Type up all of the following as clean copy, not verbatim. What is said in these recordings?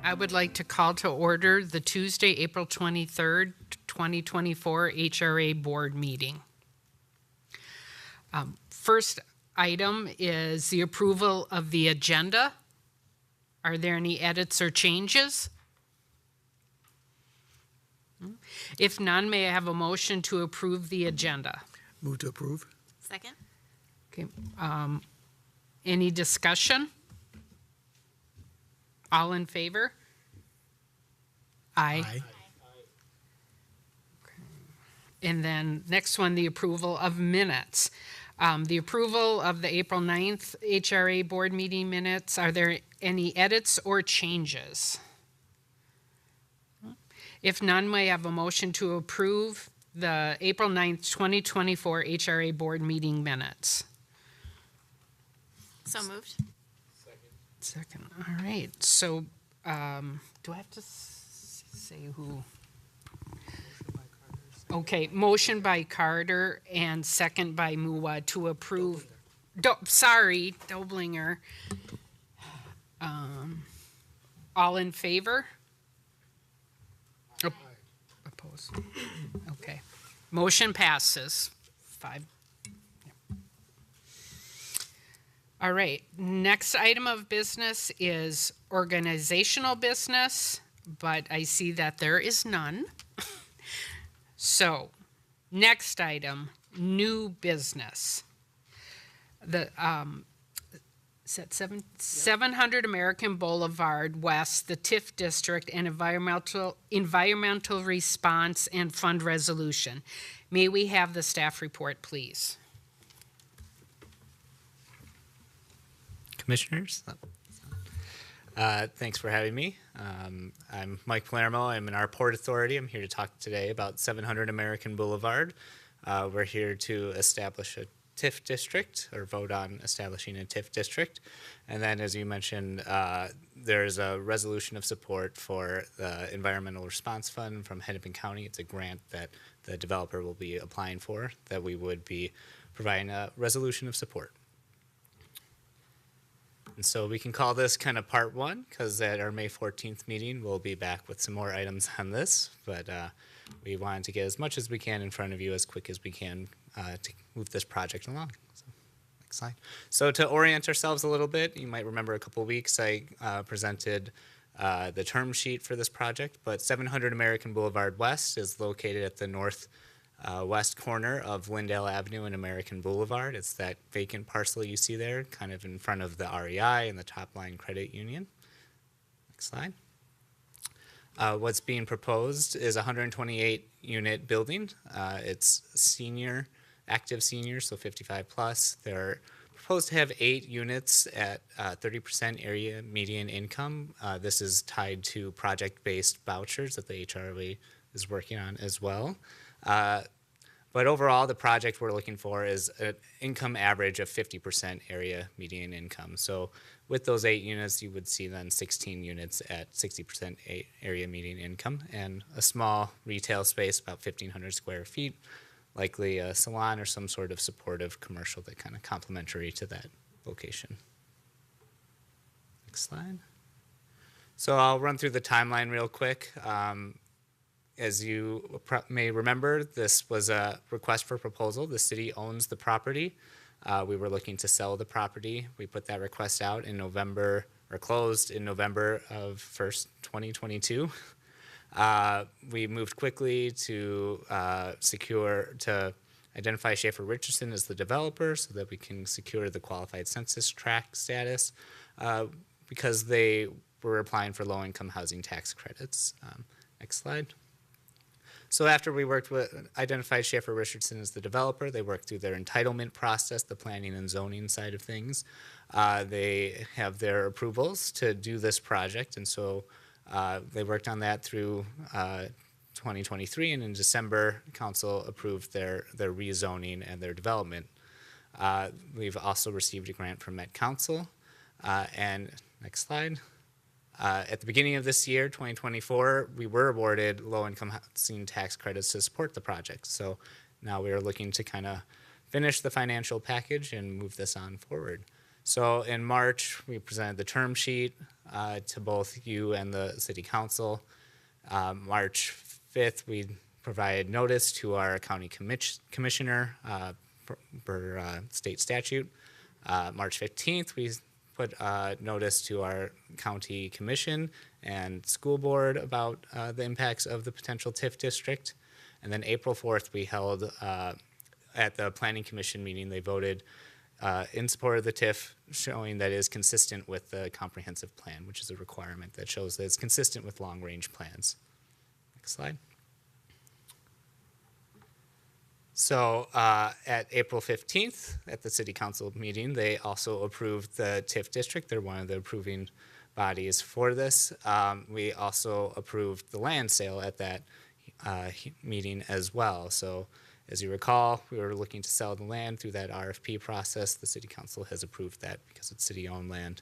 I would like to call to order the Tuesday, April 23rd, 2024 HRA Board meeting. First item is the approval of the agenda. Are there any edits or changes? If none, may I have a motion to approve the agenda? Move to approve. Second? Okay. Any discussion? All in favor? Aye. Aye. And then next one, the approval of minutes. The approval of the April 9th HRA board meeting minutes. Are there any edits or changes? If none, may I have a motion to approve the April 9th, 2024 HRA board meeting minutes? So moved. Second. All right. So do I have to say who? Okay. Motion by Carter and second by Muwa to approve. Doblinger. All in favor? Opposed. Okay. Motion passes. 5. All right. Next item of business is organizational business, but I see that there is none. So, next item, new business. The is that 700 American Boulevard West, the TIF district, and environmental response and fund resolution. May we have the staff report, please? Commissioners, thanks for having me. I'm Mike Palermo. I'm in our Port Authority. I'm here to talk today about 700 American Boulevard. We're here to establish a TIF district, or vote on establishing a TIF district. And then, as you mentioned, there's a resolution of support for the Environmental Response Fund from Hennepin County. It's a grant that the developer will be applying for, that we would be providing a resolution of support. And so we can call this kind of part one, because at our May 14th meeting, we'll be back with some more items on this. But we wanted to get as much as we can in front of you as quick as we can to move this project along. So, next slide. So to orient ourselves a little bit, you might remember a couple weeks I presented the term sheet for this project, but 700 American Boulevard West is located at the north west corner of Lyndale Avenue and American Boulevard. It's that vacant parcel you see there, kind of in front of the REI and the Top Line Credit Union. Next slide. What's being proposed is a 128-unit building. It's senior, active seniors, so 55 plus. They're proposed to have 8 units at 30% area median income. This is tied to project-based vouchers that the HRA is working on as well. But overall, the project we're looking for is an income average of 50% area median income. So with those 8 units, you would see then 16 units at 60% area median income, and a small retail space, about 1,500 square feet, likely a salon or some sort of supportive commercial that kind of complementary to that location. Next slide. So I'll run through the timeline real quick. As you may remember, this was a request for proposal. The city owns the property. We were looking to sell the property. We put that request out in November, or closed in November of 2022. We moved quickly to identify Schaefer Richardson as the developer so that we can secure the qualified census tract status because they were applying for low-income housing tax credits. Next slide. So after we identified Schaefer Richardson as the developer, they worked through their entitlement process, the planning and zoning side of things. They have their approvals to do this project, and so they worked on that through 2023, and in December, council approved their rezoning and their development. We've also received a grant from Met Council, and next slide. At the beginning of this year, 2024, we were awarded low-income housing tax credits to support the project. So now we are looking to kind of finish the financial package and move this on forward. So in March, we presented the term sheet to both you and the city council. March 5th, we provided notice to our county commissioner per state statute. March 15th, we put notice to our county commission and school board about the impacts of the potential TIF district. And then April 4th, we held at the planning commission meeting, they voted in support of the TIF, showing that it is consistent with the comprehensive plan, which is a requirement that shows that it's consistent with long-range plans. Next slide. So at April 15th, at the city council meeting, they also approved the TIF district. They're one of the approving bodies for this. We also approved the land sale at that meeting as well. So as you recall, we were looking to sell the land through that RFP process. The city council has approved that because it's city-owned land.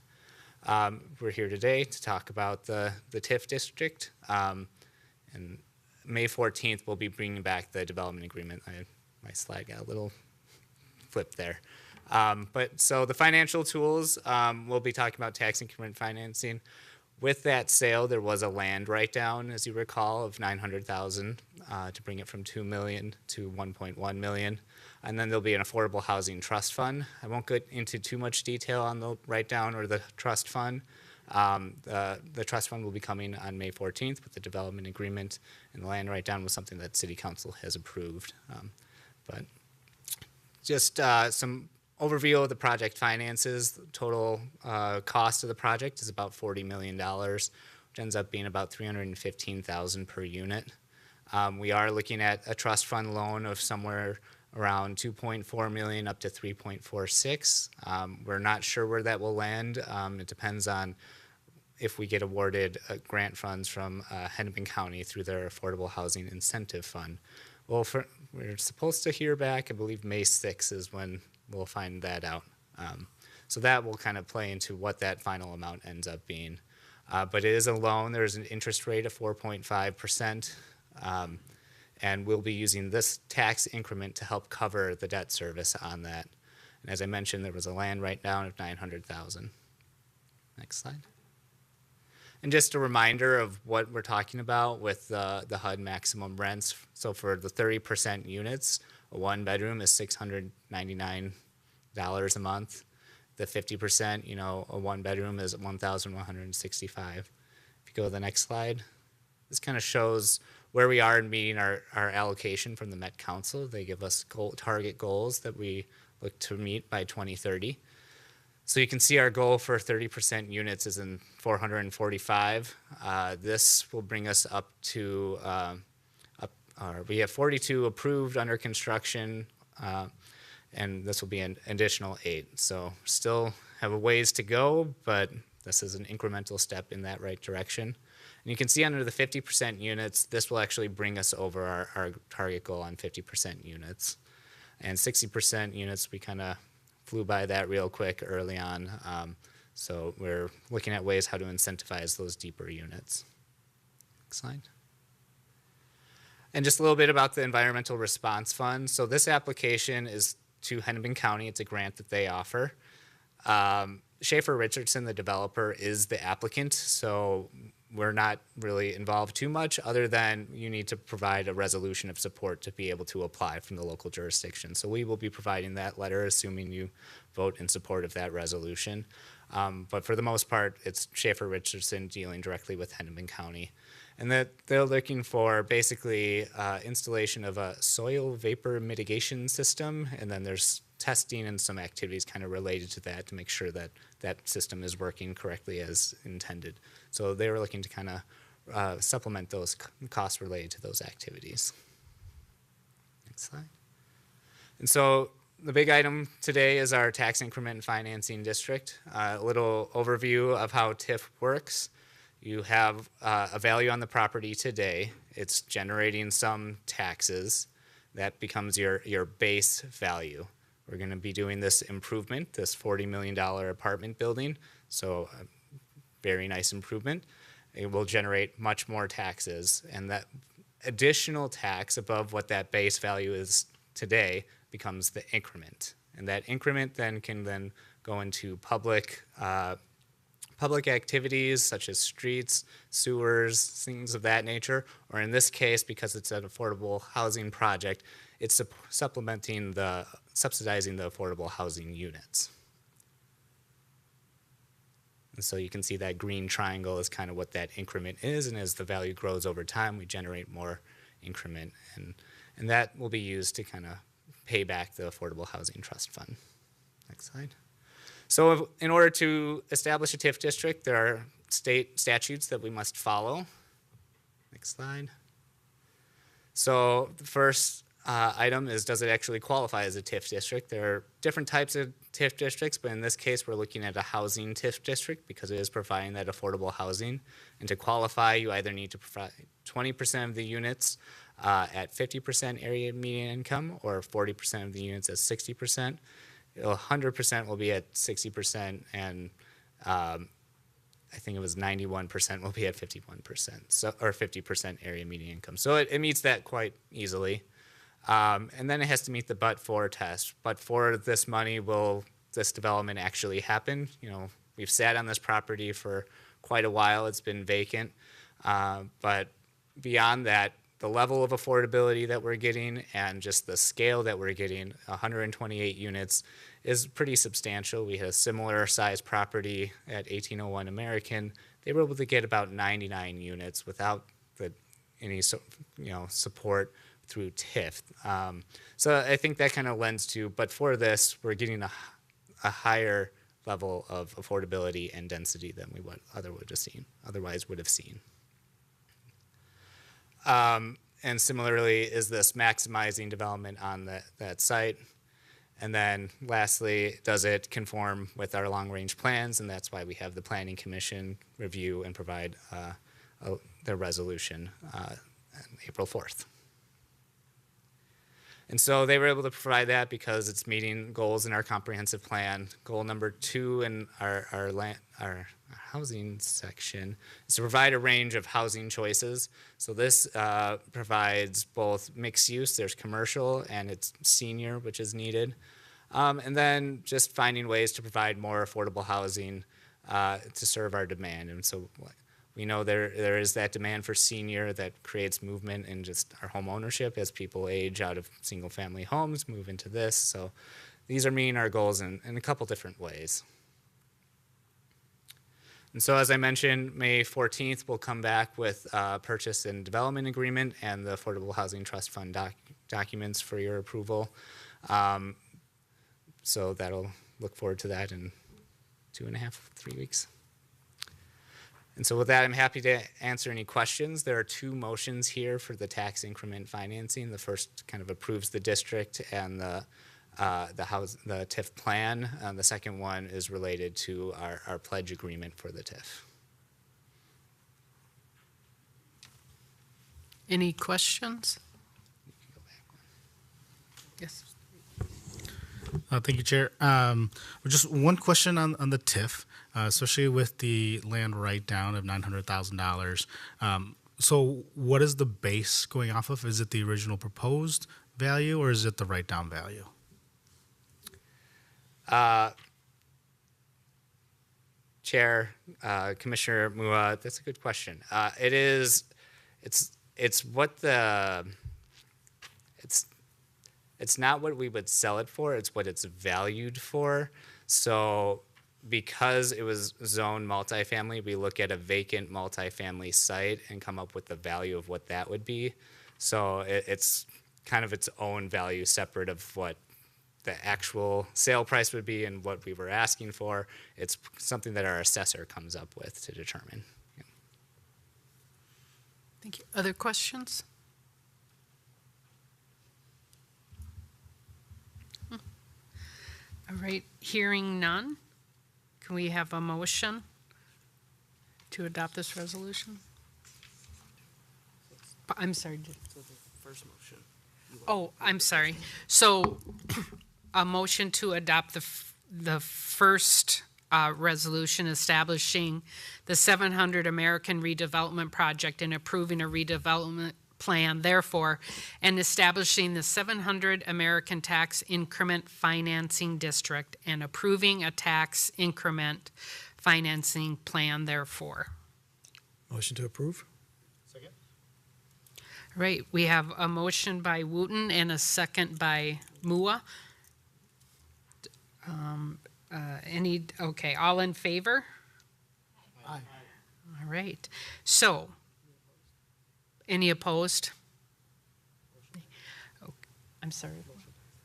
We're here today to talk about the TIF district. And May 14th, we'll be bringing back the development agreement. My slide got a little flipped there. But so the financial tools, we'll be talking about tax increment financing. With that sale, there was a land write-down, as you recall, of $900,000 to bring it from $2 million to $1.1 million. And then there'll be an affordable housing trust fund. I won't get into too much detail on the write-down or the trust fund. The trust fund will be coming on May 14th with the development agreement, and the land write-down was something that City Council has approved. But just some overview of the project finances. The total cost of the project is about $40 million, which ends up being about $315,000 per unit. We are looking at a trust fund loan of somewhere around $2.4 million up to $3.46. We're not sure where that will land. It depends on if we get awarded grant funds from Hennepin County through their Affordable Housing Incentive Fund. Well, we're supposed to hear back, I believe May 6th is when we'll find that out. So that will kind of play into what that final amount ends up being. But it is a loan. There's an interest rate of 4.5%. And we'll be using this tax increment to help cover the debt service on that. And as I mentioned, there was a land write-down of $900,000. Next slide. And just a reminder of what we're talking about with the HUD maximum rents. So for the 30% units, a one-bedroom is $699 a month. The 50%, a one-bedroom is $1,165. If you go to the next slide, this kind of shows where we are in meeting our allocation from the Met Council. They give us target goals that we look to meet by 2030. So you can see our goal for 30% units is in 445. This will bring us up to, we have 42 approved under construction, and this will be an additional 8. So still have a ways to go, but this is an incremental step in that right direction. And you can see under the 50% units, this will actually bring us over our target goal on 50% units. And 60% units, we kind of flew by that real quick early on. So we're looking at ways how to incentivize those deeper units. Next slide. And just a little bit about the Environmental Response Fund. So this application is to Hennepin County. It's a grant that they offer. Schaefer Richardson, the developer, is the applicant. So we're not really involved too much other than you need to provide a resolution of support to be able to apply from the local jurisdiction. So we will be providing that letter, assuming you vote in support of that resolution. But for the most part, it's Schaefer Richardson dealing directly with Hennepin County. And that they're looking for basically installation of a soil vapor mitigation system, and then there's testing and some activities kind of related to that to make sure that that system is working correctly as intended. So they were looking to kind of supplement those costs related to those activities. Next slide. And so the big item today is our tax increment financing district. A little overview of how TIF works. You have a value on the property today. It's generating some taxes. That becomes your base value. We're going to be doing this improvement, this $40 million apartment building. So a very nice improvement. It will generate much more taxes. And that additional tax above what that base value is today becomes the increment. And that increment then can then go into public activities such as streets, sewers, things of that nature, or in this case, because it's an affordable housing project, it's subsidizing the affordable housing units. And so you can see that green triangle is kind of what that increment is, and as the value grows over time, we generate more increment, and that will be used to kind of pay back the Affordable Housing Trust Fund. Next slide. So in order to establish a TIF district, there are state statutes that we must follow. Next slide. So the first item is, does it actually qualify as a TIF district? There are different types of TIF districts, but in this case, we're looking at a housing TIF district because it is providing that affordable housing. And to qualify, you either need to provide 20% of the units at 50% area median income, or 40% of the units at 60%. 100% will be at 60%, and I think it was 91% will be at 51%, so, or 50% area median income. So it meets that quite easily. And then it has to meet the but-for test. But for this money, will this development actually happen? You know, we've sat on this property for quite a while. It's been vacant. But beyond that, the level of affordability that we're getting and just the scale that we're getting, 128 units, is pretty substantial. We had a similar size property at 1801 American. They were able to get about 99 units without any support through TIF. So I think that kind of lends to, but for this, we're getting a higher level of affordability and density than we would otherwise would have seen. And similarly, is this maximizing development on that site? And then lastly, does it conform with our long-range plans? And that's why we have the Planning Commission review and provide their resolution on April 4th. And so they were able to provide that because it's meeting goals in our comprehensive plan. Goal number 2 in our housing section is to provide a range of housing choices. So this provides both mixed use, there's commercial, and it's senior, which is needed. And then just finding ways to provide more affordable housing to serve our demand. And so we know there is that demand for senior that creates movement in just our home ownership as people age out of single family homes, move into this. So these are meeting our goals in a couple different ways. And so as I mentioned, May 14th, we'll come back with purchase and development agreement and the Affordable Housing Trust Fund documents for your approval. So that'll look forward to that in 2.5, 3 weeks. And so with that, I'm happy to answer any questions. There are 2 motions here for the tax increment financing. The first kind of approves the district and the TIF plan. The second one is related to our pledge agreement for the TIF. Any questions? Yes. Thank you, Chair. Just one question on the TIF, especially with the land write-down of $900,000. So what is the base going off of? Is it the original proposed value, or is it the write-down value? Chair, Commissioner Mua, that's a good question. It's not what we would sell it for, it's what it's valued for. So because it was zoned multifamily, we look at a vacant multifamily site and come up with the value of what that would be. So it's kind of its own value separate of what the actual sale price would be and what we were asking for. It's something that our assessor comes up with to determine. Yeah. Thank you. Other questions? All right, hearing none, can we have a motion to adopt this resolution? I'm sorry. So the first motion. Oh, I'm sorry. So a motion to adopt the first resolution establishing the 700 American redevelopment project and approving a redevelopment plan, therefore, and establishing the 700 American Tax Increment Financing District and approving a tax increment financing plan, therefore. Motion to approve? Right, we have a motion by Wooten and a second by Mua. Okay, all in favor? Aye. All right, so, any opposed? Oh, I'm sorry.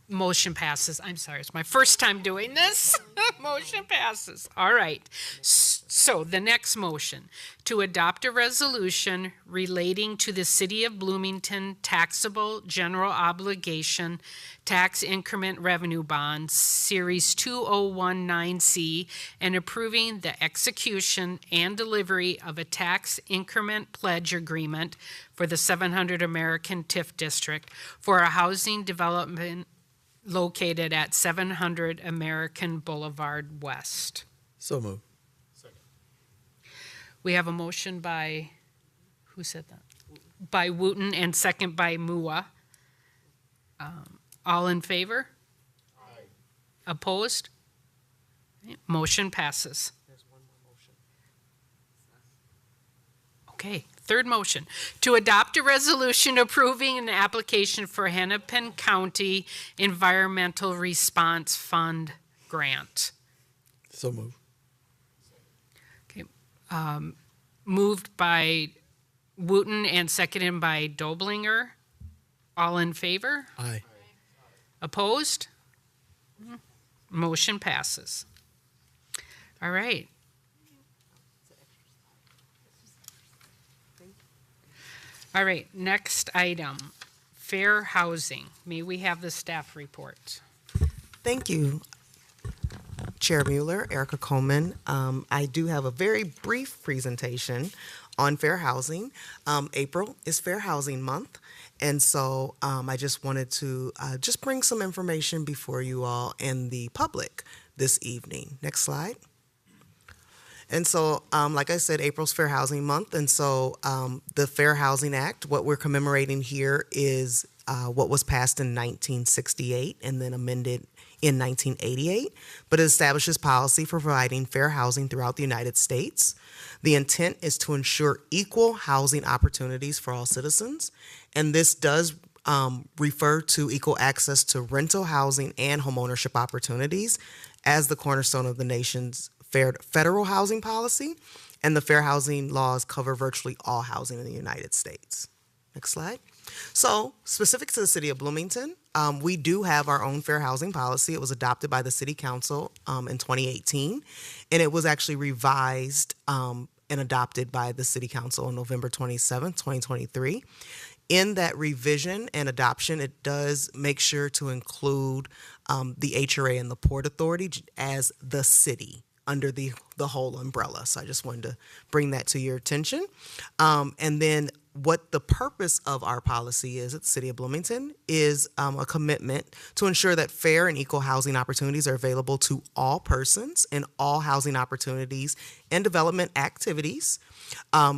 Motion passes. I'm sorry, it's my first time doing this. Motion passes. All right. So the next motion, to adopt a resolution relating to the City of Bloomington taxable general obligation tax increment revenue bond, Series 2019C, and approving the execution and delivery of a tax increment pledge agreement for the 700 American TIF District for a housing development located at 700 American Boulevard West. So moved. We have a motion by, who said that? By Wooten and second by Mua. All in favor? Aye. Opposed? Motion passes. There's one more motion. Okay, third motion, to adopt a resolution approving an application for Hennepin County Environmental Response Fund grant. So moved. Okay, moved by Wooten and seconded by Doblinger. All in favor? Aye. Opposed? Motion passes. All right. All right, next item, fair housing. May we have the staff report? Thank you, Chair Mueller, Erica Coleman. I do have a very brief presentation on fair housing. April is Fair Housing Month, and so I just wanted to just bring some information before you all and the public this evening. Next slide. And so, like I said, April's Fair Housing Month, and so the Fair Housing Act, what we're commemorating here is what was passed in 1968 and then amended in 1988, but it establishes policy for providing fair housing throughout the United States. The intent is to ensure equal housing opportunities for all citizens, and this does refer to equal access to rental housing and homeownership opportunities as the cornerstone of the nation's federal housing policy, and the fair housing laws cover virtually all housing in the United States. Next slide. So, specific to the city of Bloomington, we do have our own fair housing policy. It was adopted by the city council in 2018, and it was actually revised and adopted by the city council on November 27th, 2023. In that revision and adoption, it does make sure to include the HRA and the Port Authority as the city under the whole umbrella. So I just wanted to bring that to your attention. And then what the purpose of our policy is at the City of Bloomington is a commitment to ensure that fair and equal housing opportunities are available to all persons in all housing opportunities and development activities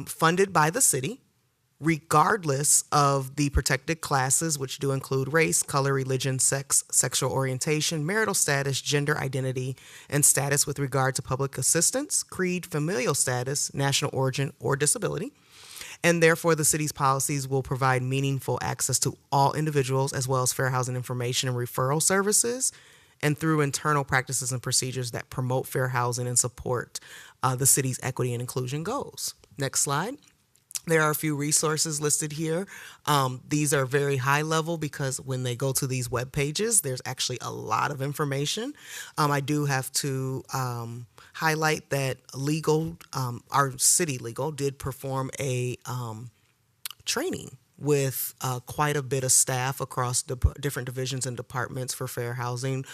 funded by the city, regardless of the protected classes, which do include race, color, religion, sex, sexual orientation, marital status, gender identity, and status with regard to public assistance, creed, familial status, national origin, or disability. And therefore, the city's policies will provide meaningful access to all individuals, as well as fair housing information and referral services, and through internal practices and procedures that promote fair housing and support the city's equity and inclusion goals. Next slide. There are a few resources listed here. These are very high level because when they go to these web pages, there's actually a lot of information. I do have to highlight that our city legal did perform a training with quite a bit of staff across different divisions and departments for fair housing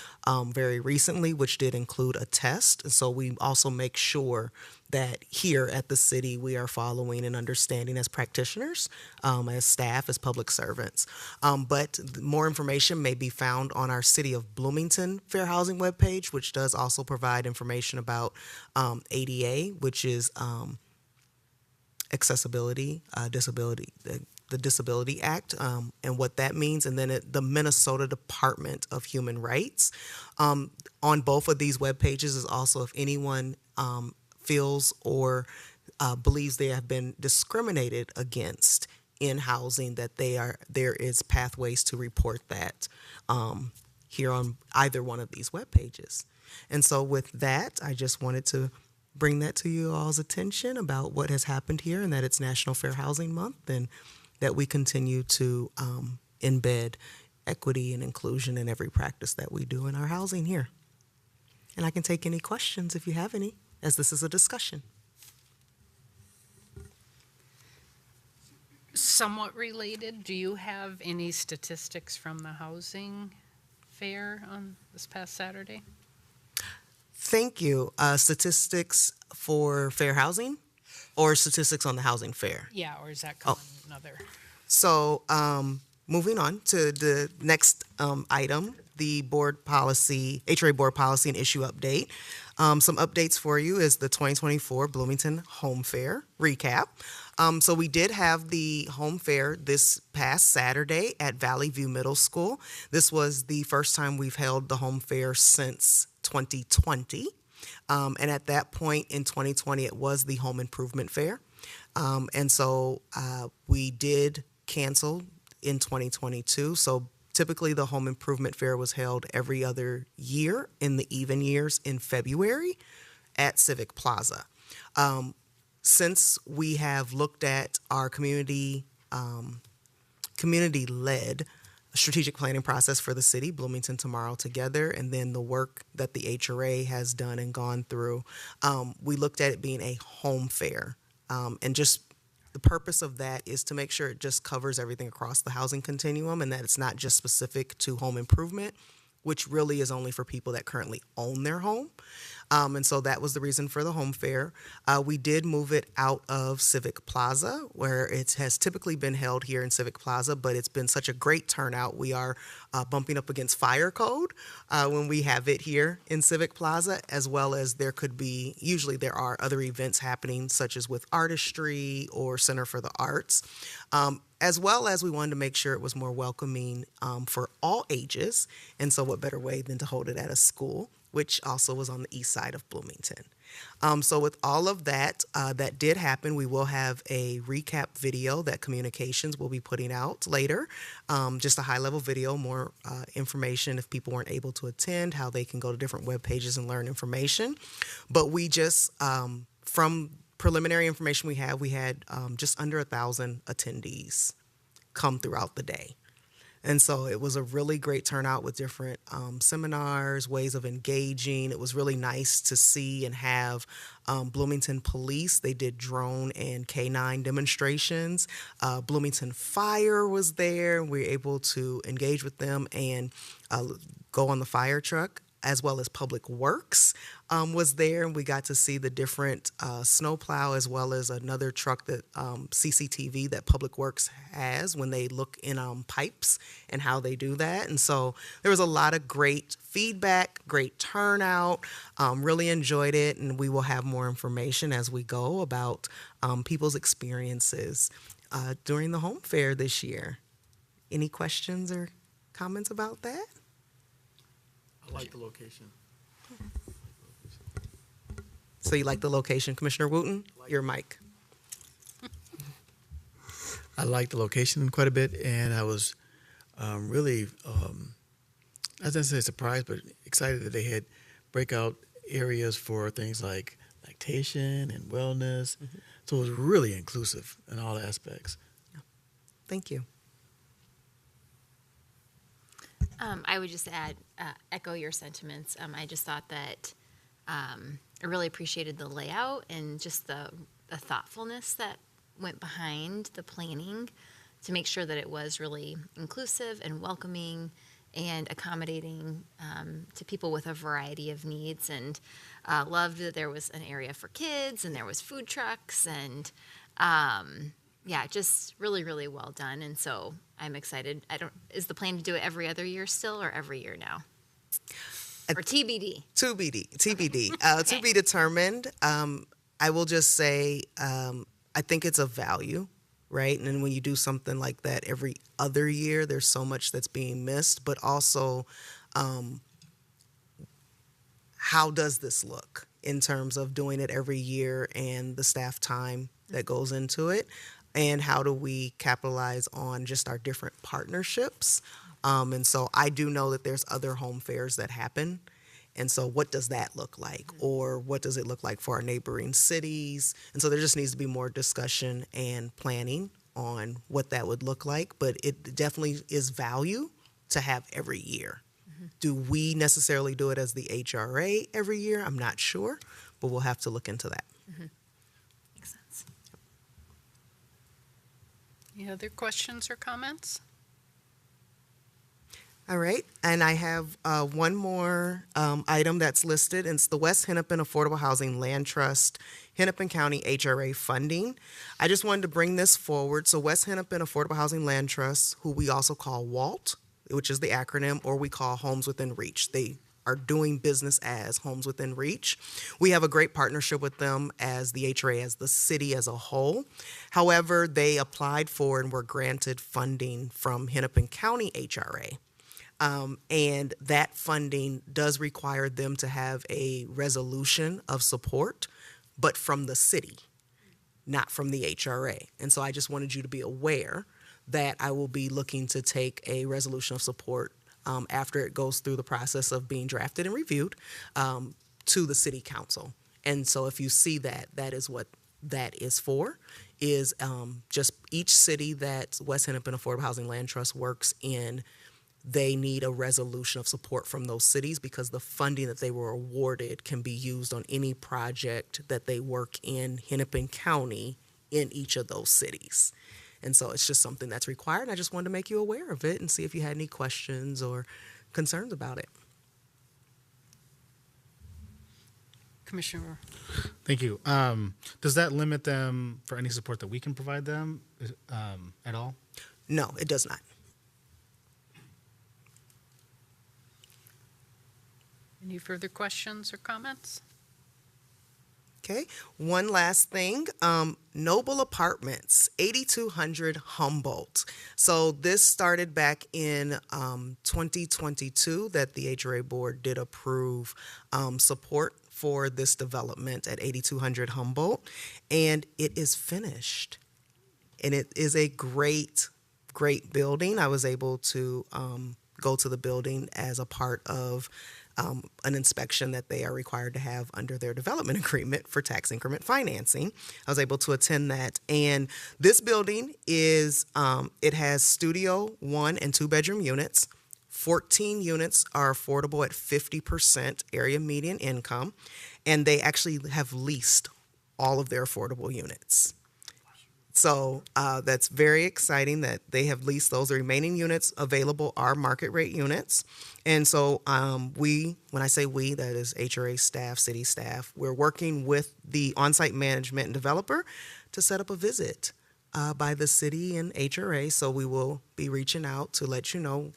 very recently, which did include a test. And so we also make sure that here at the city we are following and understanding as practitioners, as staff, as public servants. But more information may be found on our City of Bloomington Fair Housing webpage, which does also provide information about ADA, which is accessibility, disability, the Disability Act, and what that means, and then the Minnesota Department of Human Rights. On both of these web pages is also if anyone feels or believes they have been discriminated against in housing, that there is pathways to report that here on either one of these web pages. And so with that, I just wanted to bring that to you all's attention about what has happened here, and that it's National Fair Housing Month, and that we continue to embed equity and inclusion in every practice that we do in our housing here. And I can take any questions if you have any, as this is a discussion. Somewhat related, do you have any statistics from the housing fair on this past Saturday? Thank you. Statistics for fair housing or statistics on the housing fair? Yeah, or is that coming another? So moving on to the next item, the board policy, HRA board policy and issue update. Some updates for you is the 2024 Bloomington Home Fair recap. So we did have the home fair this past Saturday at Valley View Middle School. This was the first time we've held the home fair since 2020. And at that point in 2020, it was the home improvement fair. And so we did cancel in 2022. So typically the home improvement fair was held every other year in the even years in February at Civic Plaza. Since we have looked at our community-led strategic planning process for the city, Bloomington Tomorrow Together, and then the work that the HRA has done and gone through, we looked at it being a home fair. And just the purpose of that is to make sure it just covers everything across the housing continuum, and that it's not just specific to home improvement, which really is only for people that currently own their home. And so that was the reason for the home fair. We did move it out of Civic Plaza, where it has typically been held here in Civic Plaza, but it's been such a great turnout. We are bumping up against fire code when we have it here in Civic Plaza, as well as usually there are other events happening, such as with Artistry or Center for the Arts. As well as we wanted to make sure it was more welcoming for all ages. And so what better way than to hold it at a school, which also was on the east side of Bloomington. So with all of that, that did happen. We will have a recap video that communications will be putting out later. Just a high-level video, more information if people weren't able to attend, how they can go to different web pages and learn information. But we just, from preliminary information we had just under 1,000 attendees come throughout the day. And so it was a really great turnout with different seminars, ways of engaging. It was really nice to see and have Bloomington Police. They did drone and K9 demonstrations. Bloomington Fire was there. We were able to engage with them and go on the fire truck, as well as Public Works was there. And we got to see the different snowplow, as well as another truck that CCTV that Public Works has when they look in pipes and how they do that. And so there was a lot of great feedback, great turnout, really enjoyed it. And we will have more information as we go about people's experiences during the home fair this year. Any questions or comments about that? I like the location. So you like the location, Commissioner Wooten? Your mic. I like the location quite a bit, and I was really, I didn't say surprised, but excited that they had breakout areas for things like lactation and wellness. Mm-hmm. So it was really inclusive in all aspects. Thank you. I would just echo your sentiments. I just thought that I really appreciated the layout and just the thoughtfulness that went behind the planning to make sure that it was really inclusive and welcoming and accommodating to people with a variety of needs. And loved that there was an area for kids and there was food trucks and just really, really well done. And so I'm excited. Is the plan to do it every other year still or every year now? Or TBD? TBD. To be determined. I will just say, I I think it's a value, right? And then when you do something like that every other year, there's so much that's being missed, but also how does this look in terms of doing it every year and the staff time that goes into it? And how do we capitalize on just our different partnerships? And so I do know that there's other home fairs that happen. And so what does that look like? Or what does it look like for our neighboring cities? And so there just needs to be more discussion and planning on what that would look like. But it definitely is value to have every year. Do we necessarily do it as the HRA every year? I'm not sure, but we'll have to look into that. Makes sense. Any other questions or comments? All right, and I have one more item that's listed. It's the West Hennepin Affordable Housing Land Trust, Hennepin County HRA funding. I just wanted to bring this forward. So West Hennepin Affordable Housing Land Trust, who we also call WALT, which is the acronym, or we call Homes Within Reach. They are doing business as Homes Within Reach. We have a great partnership with them as the HRA, as the city as a whole. However, they applied for and were granted funding from Hennepin County HRA. And that funding does require them to have a resolution of support, but from the city, not from the HRA. And so I just wanted you to be aware that I will be looking to take a resolution of support after it goes through the process of being drafted and reviewed to the city council. And so if you see that, that is what that is for, is just each city that West Hennepin Affordable Housing Land Trust works in, they need a resolution of support from those cities because the funding that they were awarded can be used on any project that they work in Hennepin County in each of those cities. And so it's just something that's required. And I just wanted to make you aware of it and see if you had any questions or concerns about it. Commissioner. Thank you. Does that limit them for any support that we can provide them at all? No, it does not. Any further questions or comments? Okay, one last thing. Noble Apartments, 8200 Humboldt. So this started back in 2022 that the HRA board did approve support for this development at 8200 Humboldt, and it is finished. And it is a great building. I was able to go to the building as a part of an inspection that they are required to have under their development agreement for tax increment financing. I was able to attend that. And this building is, it has studio 1 and 2 bedroom units. 14 units are affordable at 50% area median income. And they actually have leased all of their affordable units. So that's very exciting that they have leased those. The remaining units available are market rate units. And so when I say we, that is HRA staff, city staff, we're working with the on-site management and developer to set up a visit by the city and HRA. So we will be reaching out to let you know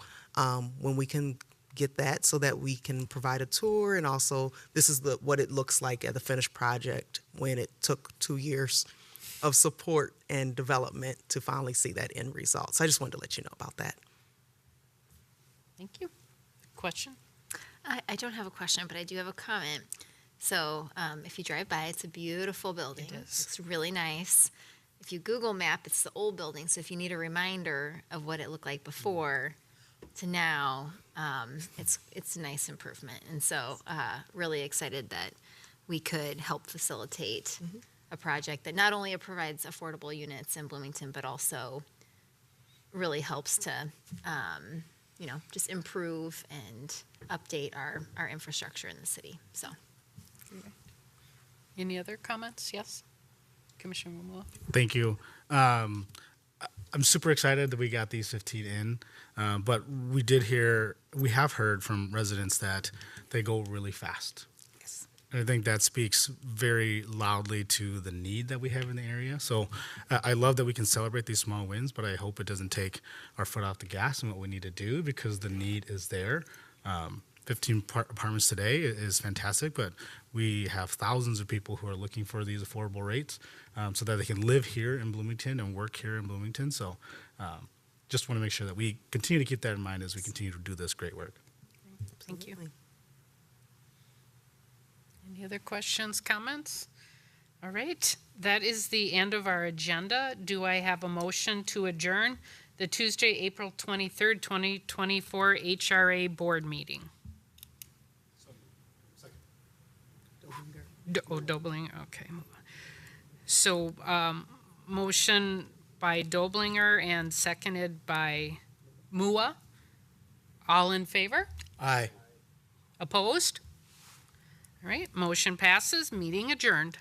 when we can get that so that we can provide a tour. And also this is what it looks like at the finished project when it took 2 years of support and development to finally see that end result. So I just wanted to let you know about that. Thank you. Question? I don't have a question, but I do have a comment. So if you drive by, it's a beautiful building. It is. It's really nice. If you Google map, it's the old building. So if you need a reminder of what it looked like before to now, it's a nice improvement. And so really excited that we could help facilitate a project that not only provides affordable units in Bloomington, but also really helps to, just improve and update our infrastructure in the city. So, Any other comments? Yes? Commissioner Momoa? Thank you. I'm super excited that we got these 15 in, but we have heard from residents that they go really fast. I think that speaks very loudly to the need that we have in the area. So I love that we can celebrate these small wins, but I hope it doesn't take our foot off the gas and what we need to do because the need is there. 15 apartments today is fantastic, but we have thousands of people who are looking for these affordable rates so that they can live here in Bloomington and work here in Bloomington. So just want to make sure that we continue to keep that in mind as we continue to do this great work. Thank you. Any other questions, comments? All right, that is the end of our agenda. Do I have a motion to adjourn the Tuesday, April 23rd, 2024 HRA board meeting? Doblinger, okay. So, motion by Doblinger and seconded by Mua. All in favor? Aye. Opposed? All right, motion passes, meeting adjourned.